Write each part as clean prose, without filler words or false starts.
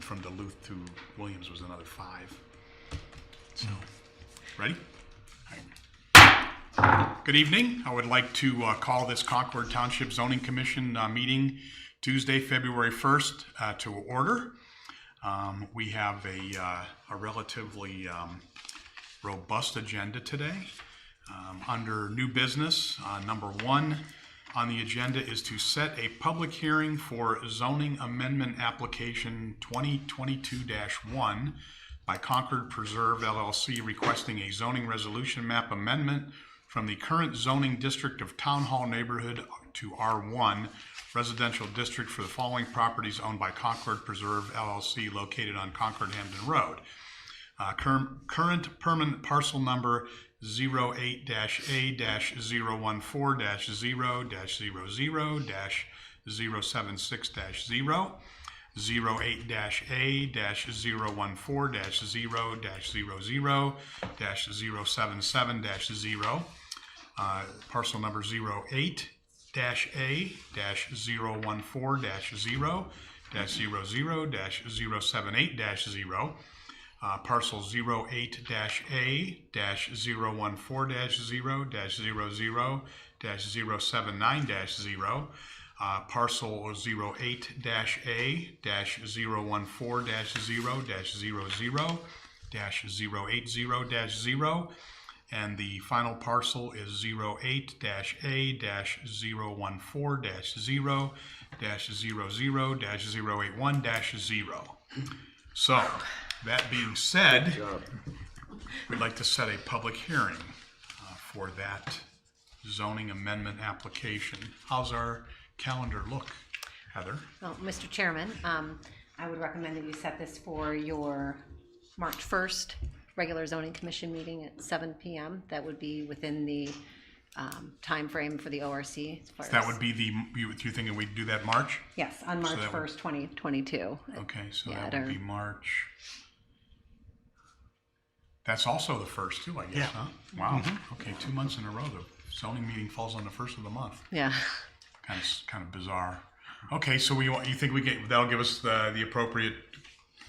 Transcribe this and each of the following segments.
from Duluth to Williams was another 5. So, ready? Good evening. I would like to call this Concord Township Zoning Commission meeting Tuesday, February 1st to order. We have a relatively robust agenda today. Under new business, number 1 on the agenda is to set a public hearing for zoning amendment application 2022-1 by Concord Preserve LLC requesting a zoning resolution map amendment from the current zoning district of Town Hall neighborhood to R1 residential district for the following properties owned by Concord Preserve LLC located on Concord Hampton Road. Current permanent parcel number 08-A-014-0-00-076-0, 08-A-014-0-00-077-0, parcel number 08-A-014-0-00-078-0, parcel 08-A-014-0-00-079-0, parcel 08-A-014-0-00-080-0, and the final parcel is 08-A-014-0-00-081-0. So, that being said, we'd like to set a public hearing for that zoning amendment application. How's our calendar look, Heather? Well, Mr. Chairman, I would recommend that you set this for your March 1st regular zoning commission meeting at 7 p.m. That would be within the time frame for the ORC. That would be you thinking we'd do that March? Yes, on March 1st, 2022. Okay, so that would be March. That's also the first too, I guess, huh? Wow. Okay, 2 months in a row, the zoning meeting falls on the first of the month. Yeah. Kind of bizarre. Okay, so you think that'll give us the appropriate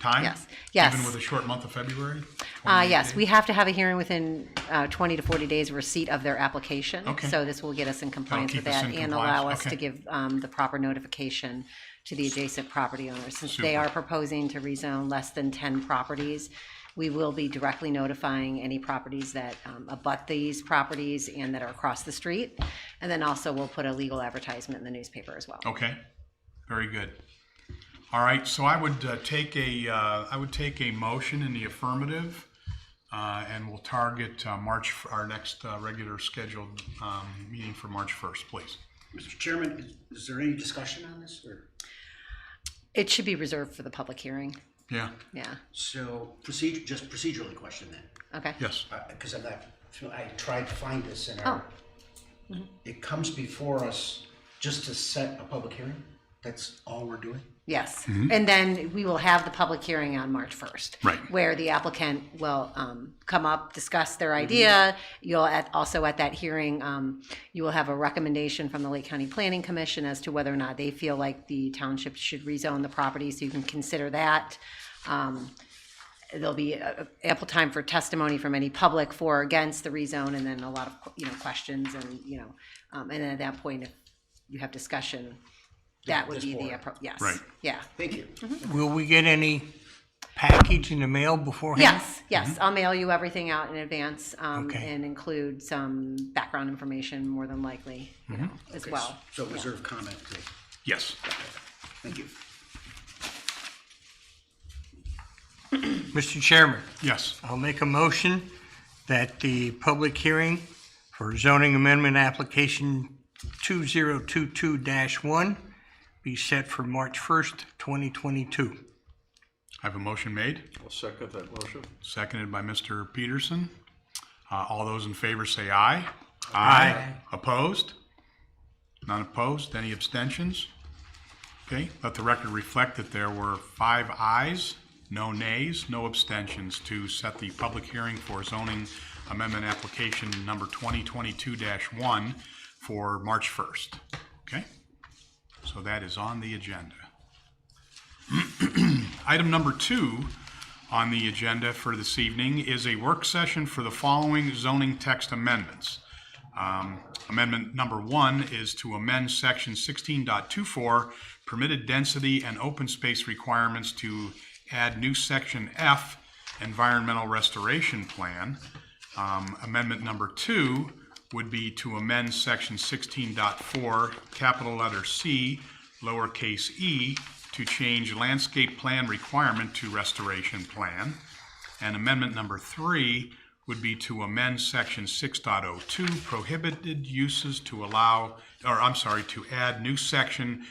time? Yes. Even with a short month of February? Yes, days? we have to have a hearing within 20 to 40 days of receipt of their application. Okay. So this will get us in compliance with that and allow us to give the proper notification to the adjacent property owners. Since they are proposing to rezone less than 10 properties, we will be directly notifying any properties that abut these properties and that are across the street. And then also we'll put a legal advertisement in the newspaper as well. Okay, very good. All right, so I would take a motion in the affirmative, and we'll target our next regular scheduled meeting for March 1st, please. Mr. Chairman, is there any discussion on this, or? It should be reserved for the public hearing. Yeah. Yeah. So just procedurally question then. Okay. Yes. Because I tried to find this in our, it comes before us just to set a public hearing? That's all we're doing? Yes, and then we will have the public hearing on March 1st. Right. Where the applicant will come up, discuss their idea. You'll also at that hearing, you will have a recommendation from the Lake County Planning Commission as to whether or not they feel like the township should rezone the property, so you can consider that. There'll be ample time for testimony from any public for or against the rezone, and then a lot of questions, and and then at that point, if you have discussion, that would be the approach. Yes. Right. Yeah. Thank you. Will we get any package in the mail beforehand? Yes. I'll mail you everything out in advance and include some background information, more than likely, as well. So reserve comment, please. Yes. Thank you. Mr. Chairman, Yes. I'll make a motion that the public hearing for zoning amendment application 2022-1 be set for March 1st, 2022. I have a motion made. I'll second that motion. Seconded by Mr. Peterson. All those in favor say aye. Aye. Opposed? None opposed. Any abstentions? Okay, let the record reflect that there were 5 ayes, no nays, no abstentions to set the public hearing for zoning amendment application number 2022-1 for March 1st. Okay, so that is on the agenda. Item number 2 on the agenda for this evening is a work session for the following zoning text amendments. Amendment number 1 is to amend section 16.24, permitted density and open space requirements, to add new section F, environmental restoration plan. Amendment number 2 would be to amend section 16.4, capital letter C, lowercase e, to change landscape plan requirement to restoration plan. And amendment number 3 would be to amend section 6.02, prohibited uses, to add new section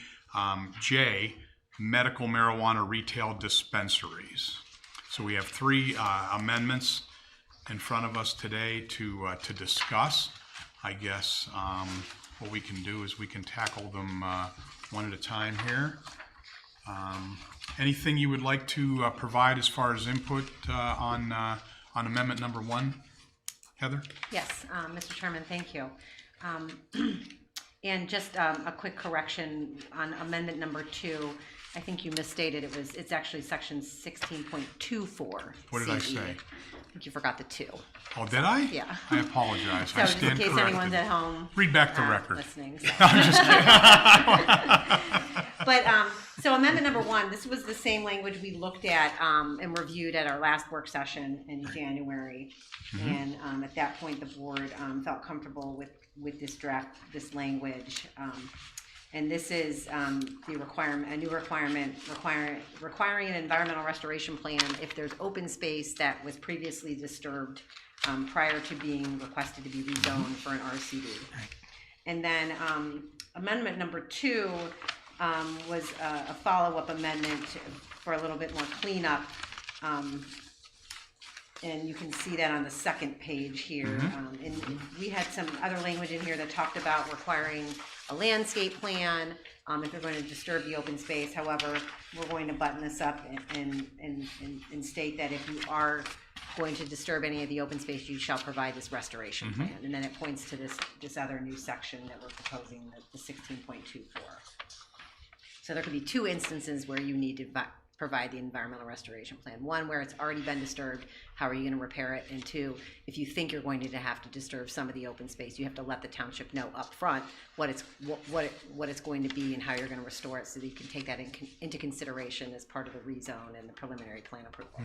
J, medical marijuana retail dispensaries. So we have 3 amendments in front of us today to discuss. I guess what we can do is we can tackle them one at a time here. Anything you would like to provide as far as input on amendment number 1, Heather? Yes, Mr. Chairman, thank you. And just a quick correction on amendment number 2. I think you misstated. It's actually section 16.24. What did I say? I think you forgot the 2. Oh, did I? Yeah. I apologize. So I just in stand case corrected. anyone's at home Read back the record. listening. So. I'm just kidding. But so amendment number 1, this was the same language we looked at and reviewed at our last work session in January. And at that point, the board felt comfortable with this draft, this language. And this is a new requirement requiring an environmental restoration plan if there's open space that was previously disturbed prior to being requested to be rezoned for an RCD. And then amendment number 2 was a follow-up amendment for a little bit more cleanup. And you can see that on the second page here. And we had some other language in here that talked about requiring a landscape plan if you're going to disturb the open space. However, we're going to button this up and state that if you are going to disturb any of the open space, you shall provide this restoration plan. And then it points to this other new section that we're proposing, the 16.24. So there could be 2 instances where you need to provide the environmental restoration plan. 1, where it's already been disturbed, how are you going to repair it? And 2, if you think you're going to have to disturb some of the open space, you have to let the township know up front what it's going to be and how you're going to restore it, so that you can take that into consideration as part of the rezone and the preliminary plan approval.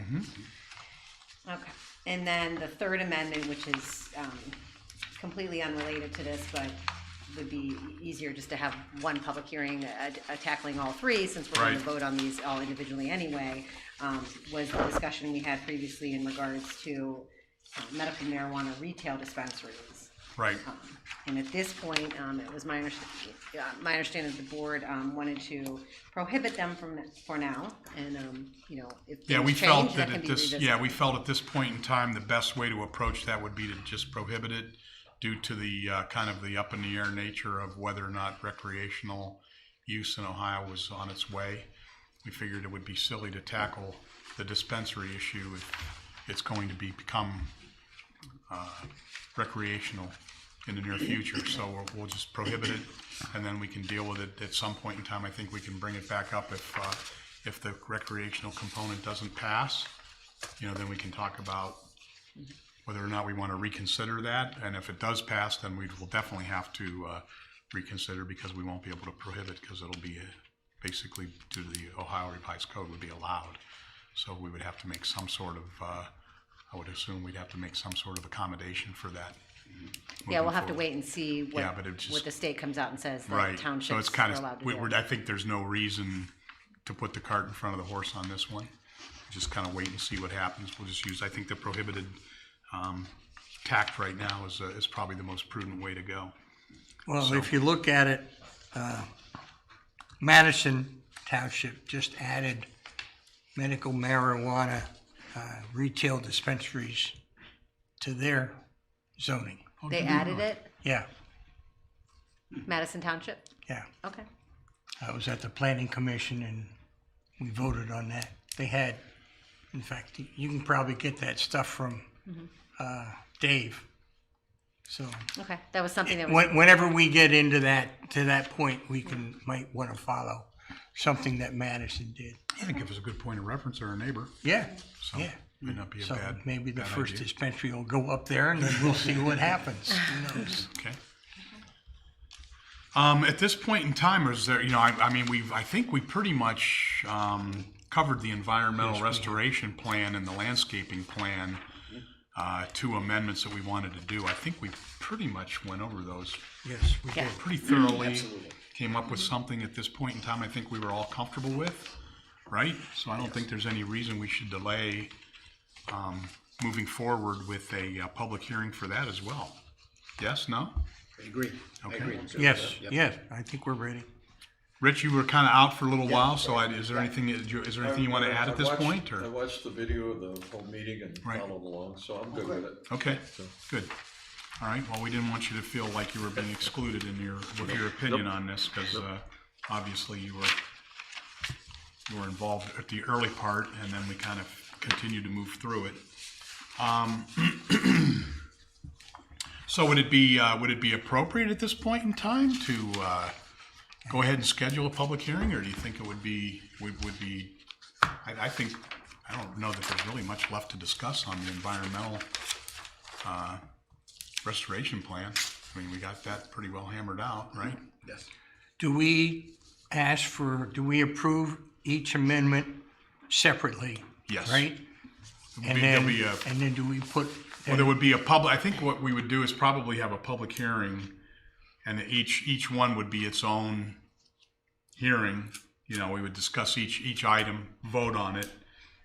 Okay. And then the third amendment, which is completely unrelated to this, but would be easier just to have one public hearing tackling all 3, since we're going to vote on these all individually anyway, was the discussion we had previously in regards to medical marijuana retail dispensaries. Right. And at this point, it was my understanding that the board wanted to prohibit them for now, and if things we change, felt that that can be revisited. we felt at this point in time the best way to approach that would be to just prohibit it, due to the kind of the up in the air nature of whether or not recreational use in Ohio was on its way. We figured it would be silly to tackle the dispensary issue if it's going to become recreational in the near future. So we'll just prohibit it, and then we can deal with it at some point in time. I think we can bring it back up if the recreational component doesn't pass. Then we can talk about whether or not we want to reconsider that, and if it does pass, then we will definitely have to reconsider, because we won't be able to prohibit, because it'll be basically, due to the Ohio Revised Code, would be allowed. So we would have to make some sort of, I would assume we'd have to make some sort of accommodation for that. Yeah, we'll have to wait and see what but it just, what the state comes out and says that right. townships So it's kind are allowed to do. I think there's no reason to put the cart in front of the horse on this one. Just kind of wait and see what happens. We'll just use, I think the prohibited tact right now is probably the most prudent way to go. Well, if you look at it, Madison Township just added medical marijuana retail dispensaries to their zoning. They added it, Yeah, Madison Township? yeah. Okay. I was at the planning commission and we voted on that. They had, in fact, you can probably get that stuff from Dave. So Okay, that was something that was, whenever we get into to that point, we might want to follow something that Madison did. I think it was a good point of reference. They're a neighbor, Yeah, so yeah. might not be a So bad. maybe the bad first idea. dispensary will go up there and then we'll see what happens. Who knows? Okay. At this point in time, is there, I mean, I think we pretty much, covered the environmental restoration plan and the landscaping plan, two amendments that we wanted to do. I think we pretty much went over those Yes, we did. pretty thoroughly. Absolutely. Came up with something at this point in time I think we were all comfortable with, right? So I don't think there's any reason we should delay, moving forward with a public hearing for that as well. Yes, no? I agree. I Okay. agree. Yes, Yep. yes, I think we're ready. Rich, you were kind of out for a little while, so is there anything you want to add at this point, I or? watched the video of the whole meeting and Right. followed along, so I'm good with it. Okay, good. All right, well, we didn't want you to feel like you were being excluded with your opinion on this, because obviously you were involved at the early part, and then we kind of continued to move through it. So would it be appropriate at this point in time to go ahead and schedule a public hearing, or do you think it would be, I think, I don't know that there's really much left to discuss on the environmental restoration plan. I mean, we got that pretty well hammered out, right? Yes. Do we approve each amendment separately? Yes. Right? And There'll then, be and then do we put, well, there would be a public, I think what we would do is probably have a public hearing, and each one would be its own hearing. We would discuss each item, vote on it,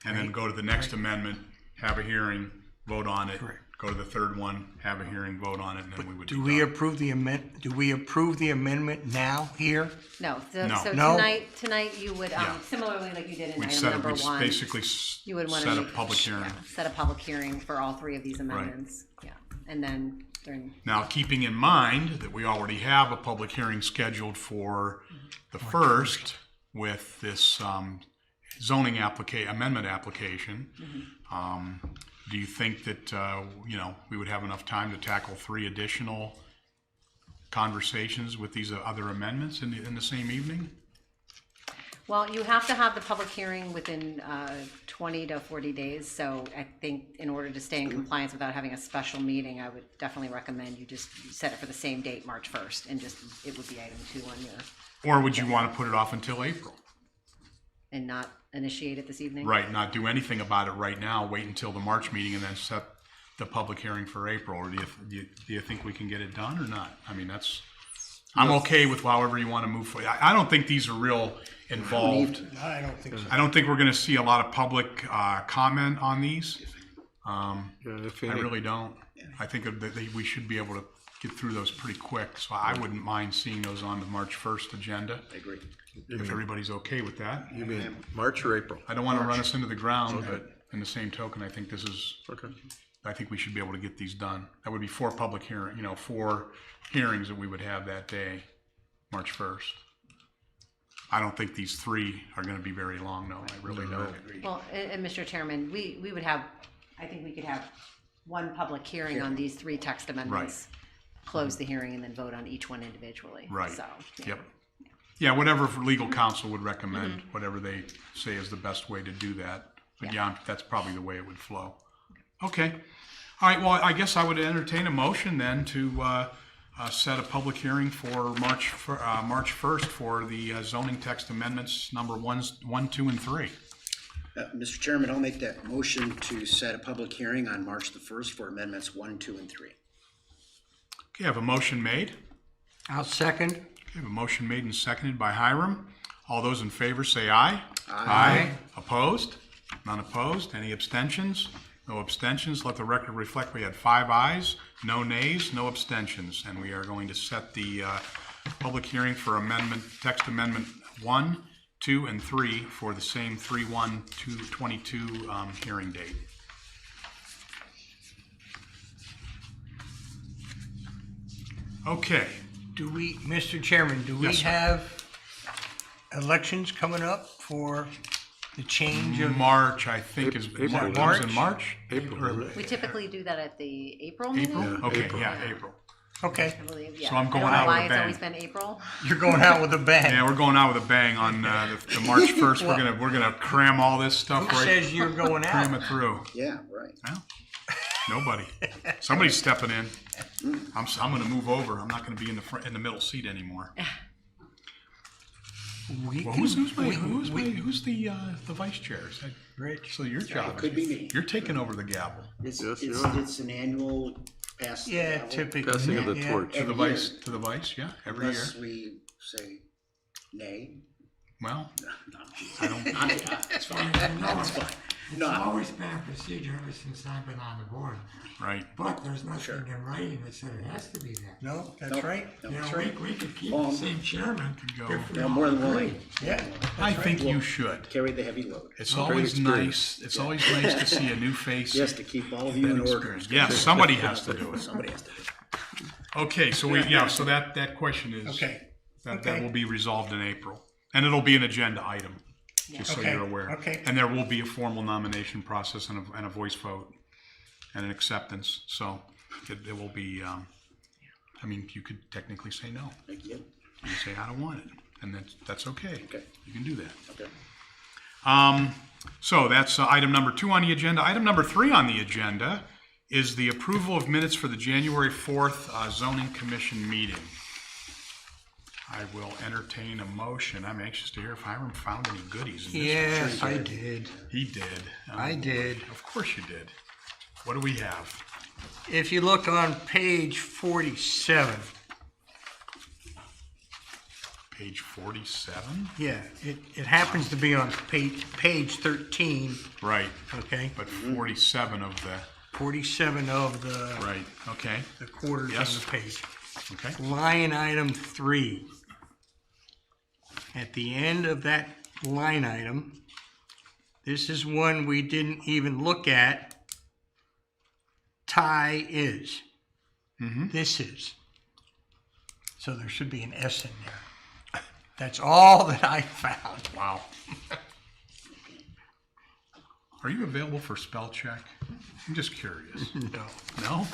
and then go to the next amendment, have a hearing, vote on it. Correct. Go to the third one, have a hearing, vote on it, and then we would. do we approve the amendment now here? No, No. so No? tonight you would, Yeah. similarly like you did in We'd item set, number we'd one. basically You would want set a to public hearing. set a public hearing for all three of these amendments. Yeah, and then during, Now, keeping in mind that we already have a public hearing scheduled for the first with this zoning amendment application, do you think that, we would have enough time to tackle 3 additional conversations with these other amendments in the same evening? well, you have to have the public hearing within 20 to 40 days. So I think in order to stay in compliance without having a special meeting, I would definitely recommend you just set it for the same date, March 1st, and it would be item 2 on your, Or would you want to put it off until April? and not initiate it this evening? Right, not do anything about it right now, wait until the March meeting and then set the public hearing for April, or do you think we can get it done or not? I mean, I'm okay with however you want to move forward. I don't think these are real involved. I don't think so. I don't think we're gonna see a lot of public, comment on these. Yeah, if I any, really don't. I think that we should be able to get through those pretty quick, so I wouldn't mind seeing those on the March 1st agenda, I agree. if everybody's okay with that. you mean March or April? I don't wanna run us into the ground, but in the same token, I think Okay. I think we should be able to get these done. That would be 4 public hearing, 4 hearings that we would have that day, March 1st. I don't think these 3 are gonna be very long, no, I really don't. Well, and Mr. Chairman, we would have, I think we could have one public hearing on these 3 text amendments. Close the hearing and then vote on each one individually. Right. So, yeah. Yep. Yeah, whatever legal counsel would recommend, whatever they say is the best way to do that. But yeah, that's probably the way it would flow. Okay. All right, well, I guess I would entertain a motion then to set a public hearing for March 1st for the zoning text amendments number 1, 2, and 3. Mr. Chairman, I'll make that motion to set a public hearing on March the 1st for amendments 1, 2, and 3. Okay, I have a motion made. I'll second. Okay, I have a motion made and seconded by Hiram. All those in favor say aye. Aye. Opposed? None opposed. Any abstentions? No abstentions. Let the record reflect we had 5 ayes, no nays, no abstentions. And we are going to set the public hearing for text amendment 1, 2, and 3 for the same 3/1/22 hearing date. Okay. Mr. Chairman, do we Yes, sir. have elections coming up for the change of? March, I think, is April. March. In March? April. Or We typically do that at the April meeting? April? Okay, yeah, April. Okay, I believe, yeah. So I'm going I don't know out with why a it's bang. always been April. you're going out with a bang. Yeah, we're going out with a bang on the March 1st. We're gonna cram all this stuff Who right, says you're going cram out? it through. Yeah, right. Well, nobody. Somebody's stepping in. I'm gonna move over. I'm not gonna be in the middle seat anymore. We Well, can- who's the vice chair? Is that, Rich, so your job It could be me. You're taking over the gavel It's, Yes, it's, you are. it's an annual pass. the yeah, gavel, typically. Passing of the yeah. torch. to the Every vice. year. To the vice, yeah, every year. Unless we say nay. Well, No, I don't. that's fine. That's fine. It's No, always been a procedure ever since I've been on the board, Right. but there's nothing in writing that said it has to be that. No, that's Nope. right. No. You That's know, right. we could keep Well, the same chairman go. if we no, all more than agree. willing. Yeah. I think you should. Carry the heavy load. It's always experience. nice. It's always nice to see a new face. Yes, to keep all of you in That order. experience. Yes, somebody has to do it. Somebody has to do it. Okay, so so that question is Okay. that Okay. will be resolved in April, and it'll be an agenda item, just so Okay, you're aware. okay. And there will be a formal nomination process and a voice vote and an acceptance. So it will be. I mean, you could technically say no. Thank you. You say I don't want it, and that's okay. Okay. You can do that. Okay. So that's item number 2 on the agenda. Item number 3 on the agenda is the approval of minutes for the January 4th zoning commission meeting. I will entertain a motion. I'm anxious to hear if Hiram found any goodies in this. Yes, I did. He did. I did. Of course you did. What do we have? If you look on page 47, Page 47? yeah, it happens to be on page 13, Right, okay? but 47 of the, 47 of the right, okay, quarters Yes. on the page. okay. Line item 3. At the end of that line item, this is one we didn't even look at. Tie is. This is. So there should be an S in there. That's all that I found. Wow. Are you available for spell check? I'm just curious. No, No?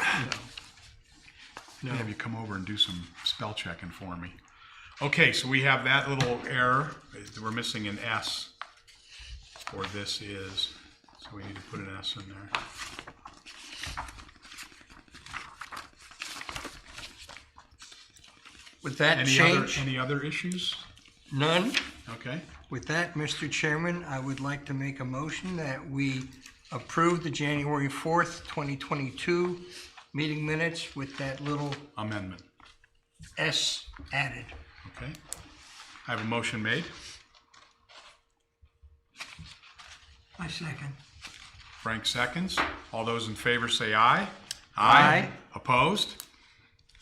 no. Have you come over and do some spell checking for me? Okay, so we have that little error. We're missing an S. Or this is. So we need to put an S in there. With that change, Any other issues? none. Okay. With that, Mr. Chairman, I would like to make a motion that we approve the January 4th, 2022 meeting minutes with that little Amendment. S added. Okay. I have a motion made. I second. Frank seconds. All those in favor say aye. Aye. Opposed?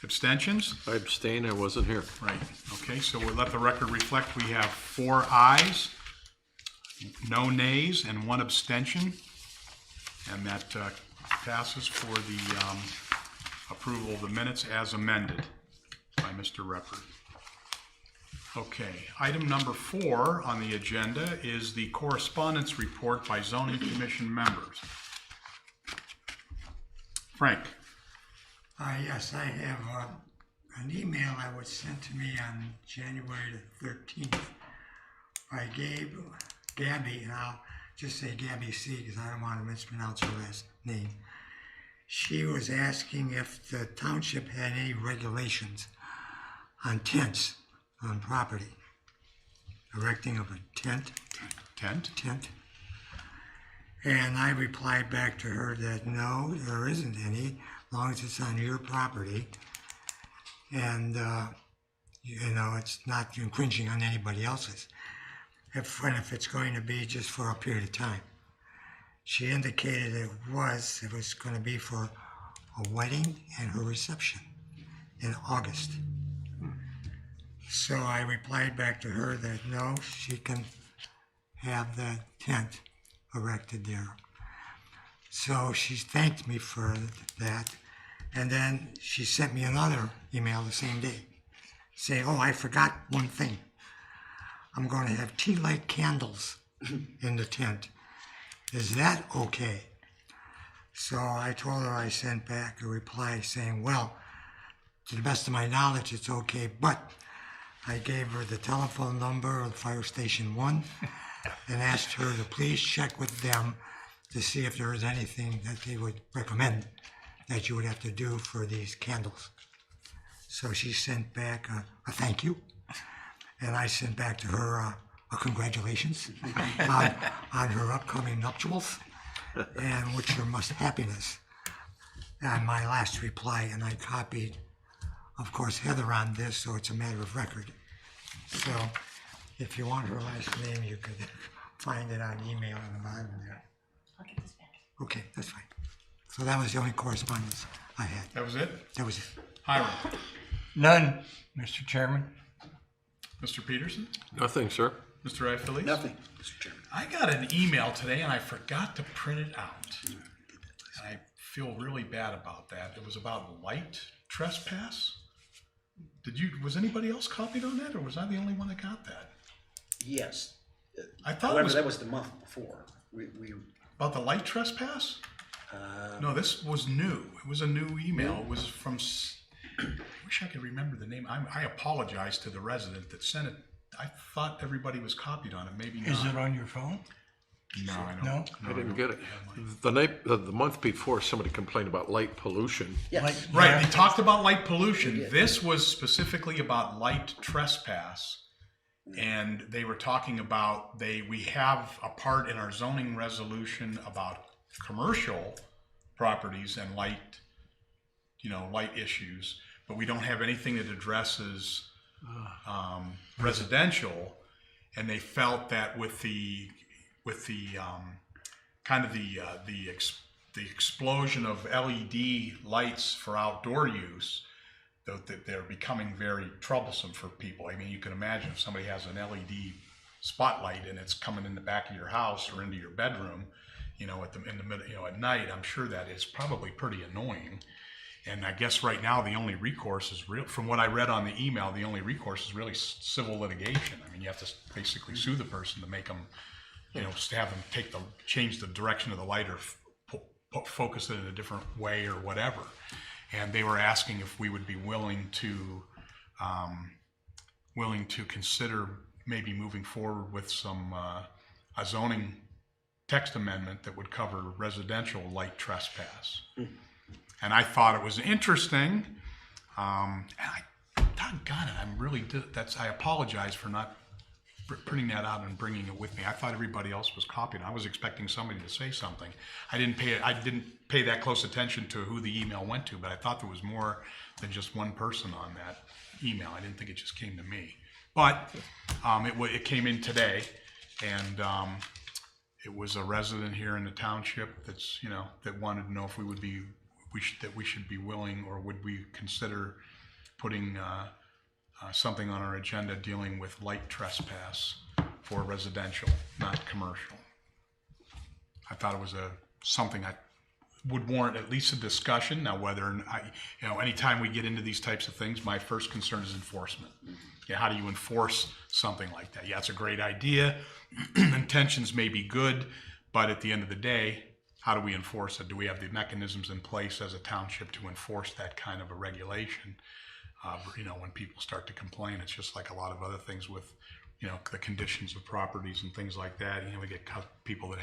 Abstentions? I abstain, I wasn't here. Right, okay, so we'll let the record reflect we have 4 ayes, no nays, and 1 abstention. And that passes for the approval of the minutes as amended by Mr. Reppert. Okay, item number 4 on the agenda is the correspondence report by zoning commission members. Frank? Yes, I have an email that was sent to me on January the 13th by Gabby, and I'll just say Gabby C because I don't want to mispronounce her last name. She was asking if the township had any regulations on tents on property. Erecting of a tent. And I replied back to her that no, there isn't any, as long as it's on your property. And, it's not infringing on anybody else's. If it's going to be just for a period of time. She indicated it was going to be for a wedding and her reception in August. So I replied back to her that no, she can have the tent erected there. So she thanked me for that, and then she sent me another email the same day saying, oh, I forgot one thing. I'm going to have tea light candles in the tent. Is that okay? So I told her I sent back a reply saying, well, to the best of my knowledge, it's okay, but I gave her the telephone number of Fire Station 1 and asked her to please check with them to see if there is anything that they would recommend that you would have to do for these candles. So she sent back a thank you, and I sent back to her a congratulations on her upcoming nuptials, and wish her much happiness. And my last reply, and I copied, of course, Heather on this, so it's a matter of record. So if you want her last name, you could find it on email on the bottom there. I'll get this back. Okay, that's fine. So that was the only correspondence I had. That was it? That was it. Hiram? None, Mr. Chairman. Mr. Peterson? Nothing, sir. Mr. Ifelis? Nothing, Mr. Chairman. I got an email today and I forgot to print it out. And I feel really bad about that. It was about light trespass. Was anybody else copied on that, or was I the only one that got that? Yes. I thought it However, was that was the month before. We about the light trespass? No, this was new. It was a new email. It was from, I wish I could remember the name. I apologize to the resident that sent it. I thought everybody was copied on it, maybe not. Is it on your phone? No, I don't. No? I didn't get it. The month before, somebody complained about light pollution. yes. Like- Right, Yeah. they talked about light pollution. This was specifically about light trespass. And they were talking about, we have a part in our zoning resolution about commercial properties and light issues, but we don't have anything that addresses residential. And they felt that with the explosion of LED lights for outdoor use, that they're becoming very troublesome for people. I mean, you can imagine if somebody has an LED spotlight and it's coming in the back of your house or into your bedroom, in the middle, at night. I'm sure that is probably pretty annoying. And I guess right now the only recourse is from what I read on the email, the only recourse is really civil litigation. I mean, you have to basically sue the person to make them, to have them change the direction of the light or focus it in a different way or whatever. And they were asking if we would be willing to consider maybe moving forward with some a zoning text amendment that would cover residential light trespass. And I thought it was interesting. And doggone it, I apologize for not printing that out and bringing it with me. I thought everybody else was copying. I was expecting somebody to say something. I didn't pay that close attention to who the email went to, but I thought there was more than just one person on that email. I didn't think it just came to me. But it came in today, and it was a resident here in the township that wanted to know if we should be willing, or would we consider putting something on our agenda dealing with light trespass for residential, not commercial. I thought it was something I would warrant at least a discussion. Now, whether anytime we get into these types of things, my first concern is enforcement. Yeah, how do you enforce something like that? Yeah, it's a great idea. Intentions may be good, but at the end of the day, how do we enforce it? Do we have the mechanisms in place as a township to enforce that kind of a regulation? When people start to complain, it's just like a lot of other things with, the conditions of properties and things like that. We get people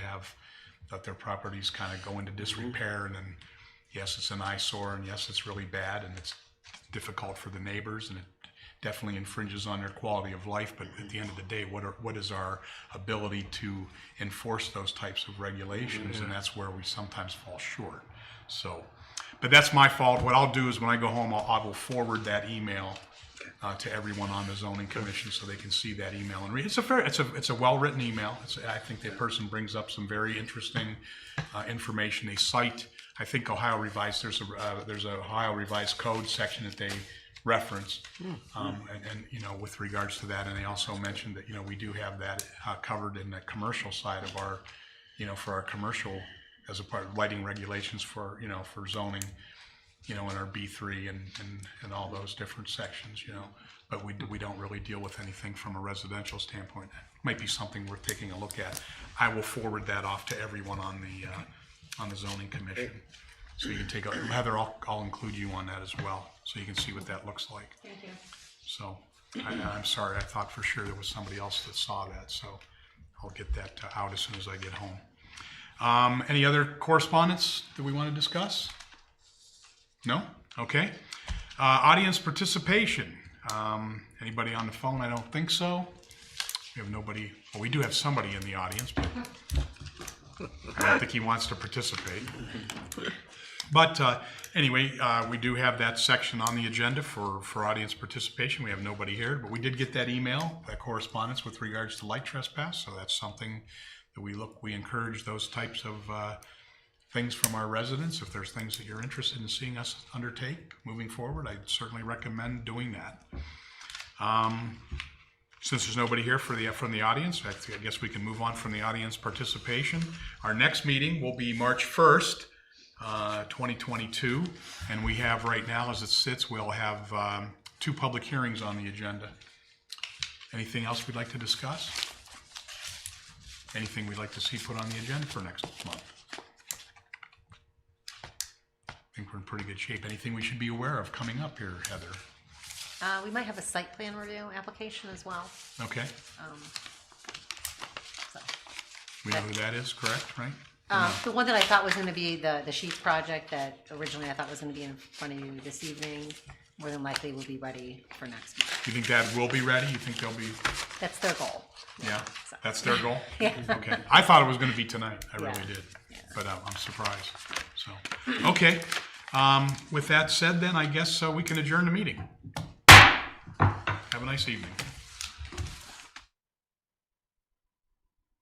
that their properties kind of go into disrepair, and then, yes, it's an eyesore, and yes, it's really bad, and it's difficult for the neighbors, and it definitely infringes on their quality of life. But at the end of the day, what is our ability to enforce those types of regulations? And that's where we sometimes fall short. So, but that's my fault. What I'll do is when I go home, I will forward that email to everyone on the zoning commission so they can see that email and read. It's a well-written email. I think the person brings up some very interesting information. They cite, I think, Ohio Revised. There's a Ohio Revised Code section that they reference, and with regards to that, and they also mentioned that we do have that covered in the commercial side of our, for our commercial, as a part of lighting regulations for for zoning, in our B3 and all those different sections, but we don't really deal with anything from a residential standpoint. Might be something worth taking a look at. I will forward that off to everyone on the zoning commission. So you can take a, Heather, I'll include you on that as well, so you can see what that looks like. Thank you. So I'm sorry, I thought for sure there was somebody else that saw that, so I'll get that out as soon as I get home. Any other correspondence that we want to discuss? No? Okay. Audience participation. Anybody on the phone? I don't think so. We have nobody. Well, we do have somebody in the audience, but I don't think he wants to participate. But anyway, we do have that section on the agenda for audience participation. We have nobody here, but we did get that email, that correspondence with regards to light trespass. So that's something that we encourage those types of things from our residents. If there's things that you're interested in seeing us undertake moving forward, I'd certainly recommend doing that. Since there's nobody here from the audience, I guess we can move on from the audience participation. Our next meeting will be March 1st, 2022, and we have right now, as it sits, we'll have 2 public hearings on the agenda. Anything else we'd like to discuss? Anything we'd like to see put on the agenda for next month? I think we're in pretty good shape. Anything we should be aware of coming up here, Heather? We might have a site plan review application as well. Okay, So. we know who that is, correct, right? The one that I thought was going to be the sheets project that originally I thought was going to be in front of you this evening, more than likely will be ready for next month. You think that will be ready? You think they'll be, That's their goal. yeah, So. that's their goal? Yeah. Okay, I thought it was gonna be tonight, I really Yeah. did, but I'm surprised, so. Okay, with that said then, I guess we can adjourn the meeting. Have a nice evening.